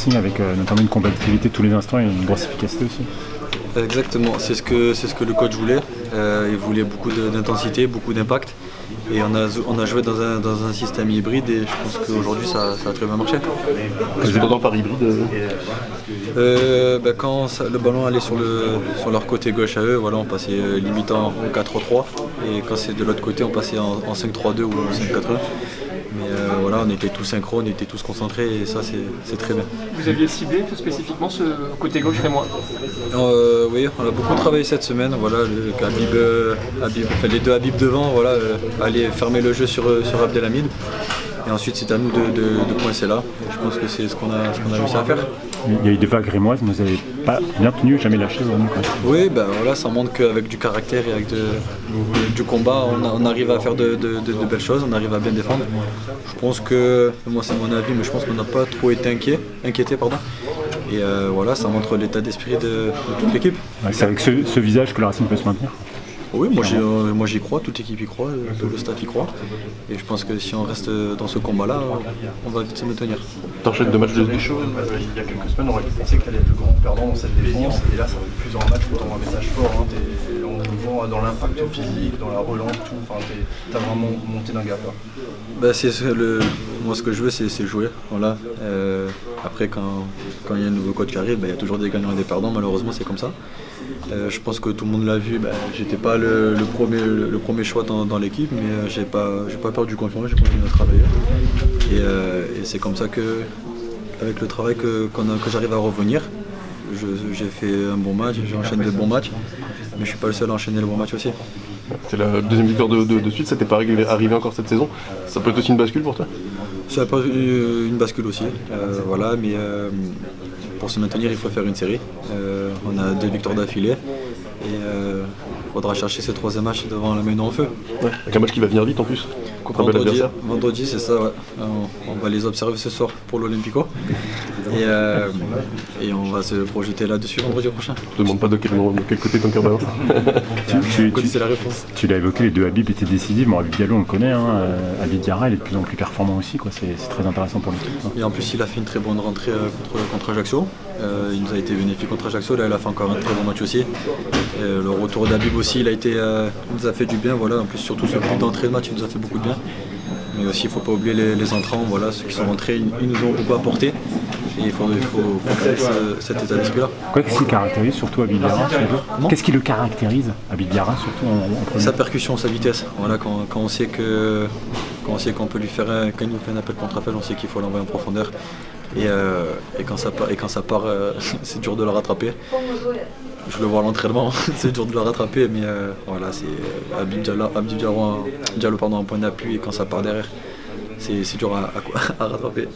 avec notamment une compatibilité tous les instants et une grosse efficacité aussi. Exactement, c'est ce que le coach voulait. Il voulait beaucoup d'intensité, beaucoup d'impact. Et on a joué dans un système hybride et je pense qu'aujourd'hui ça a très bien marché. Qu'est-ce que tu entends par hybride? Quand le ballon allait sur leur côté gauche à eux, voilà, on passait limite en 4-3-3 et quand c'est de l'autre côté on passait en 5-3-2 ou en 5-4-1. Mais voilà, on était tous synchrones, on était tous concentrés et ça c'est très bien. Vous aviez ciblé tout spécifiquement ce côté gauche rémois? Oui, on a beaucoup travaillé cette semaine. Voilà, les deux Habib devant, voilà, aller fermer le jeu sur Abdelhamid. Et ensuite c'est à nous de coincer là. Je pense que c'est ce qu'on a réussi à faire. Il y a eu des vagues rémoises, mais vous n'avez pas bien tenu, jamais lâché vraiment. Oui, voilà, ça montre qu'avec du caractère et avec du combat, on arrive à faire de belles choses, on arrive à bien défendre. Je pense que, moi c'est mon avis, mais je pense qu'on n'a pas trop été inquiété. Et voilà, ça montre l'état d'esprit de toute l'équipe. Ouais, c'est avec ce visage que le Racing peut se maintenir. Oui, moi j'y crois, toute l'équipe y croit, tout le staff y croit. Et je pense que si on reste dans ce combat-là, on va vite se maintenir. T'enchaînes 2 matchs de suite. Il y a quelques semaines, on aurait pensé que tu allais être le grand perdant dans cette défense. Et là, ça fait plusieurs matchs où tu as un message fort. On le voit dans l'impact physique, dans la relance, tout. Tu as vraiment monté d'un gap là. Moi, ce que je veux, c'est jouer. Voilà. Après, quand il y a un nouveau coach qui arrive, il y a toujours des gagnants et des perdants. Malheureusement, c'est comme ça. Je pense que tout le monde l'a vu. J'étais pas le premier choix dans l'équipe, mais j'ai pas perdu confiance. J'ai continué à travailler. Et c'est comme ça que, avec le travail que j'arrive à revenir. J'ai fait un bon match, j'enchaîne de bons matchs, mais je suis pas le seul à enchaîner le bon match aussi. C'est la deuxième victoire de suite, ça t'est pas arrivé encore cette saison. Ça peut être aussi une bascule pour toi? Ça peut être une bascule aussi, voilà, mais pour se maintenir il faut faire une série. On a 2 victoires d'affilée et il faudra chercher ce 3e match devant la main en feu. Ouais, avec un match qui va venir vite en plus, contre un bel adversaire. Vendredi, c'est ça, ouais. On va les observer ce soir pour l'Olympico et on va se projeter là-dessus vendredi prochain. Je te demande pas de quel côté ton cœur balance. C'est la réponse. Tu l'as évoqué, les 2 Habib étaient décisifs. Bon, Habib Diallo on le connaît, Habib Diarra il est de plus en plus performant aussi, c'est très intéressant pour l'équipe. Et en plus il a fait une très bonne rentrée contre Ajaccio. Il nous a été bénéfique contre Ajaccio, là il a fait encore un très bon match aussi. Le retour d'Habib aussi, il nous a fait du bien, voilà. En plus surtout ce but d'entrée de match il nous a fait beaucoup de bien. Mais aussi il ne faut pas oublier les entrants, voilà, ceux qui sont rentrés, ils nous ont beaucoup apporté. Et il faut garder cet état d'esprit là. Qu'est-ce qui caractérise surtout Habib Diarra? Qu'est-ce qui le caractérise, Habib Diarra, surtout en premier? Sa percussion, sa vitesse. Voilà, quand on sait qu'on peut lui faire quand il nous fait un appel contre appel, on sait qu'il faut l'envoyer en profondeur. Et quand ça part, c'est dur de le rattraper. Je le vois à l'entraînement, c'est dur de le rattraper, mais voilà, c'est Habib Diallo, en point d'appui, et quand ça part derrière, c'est dur à rattraper.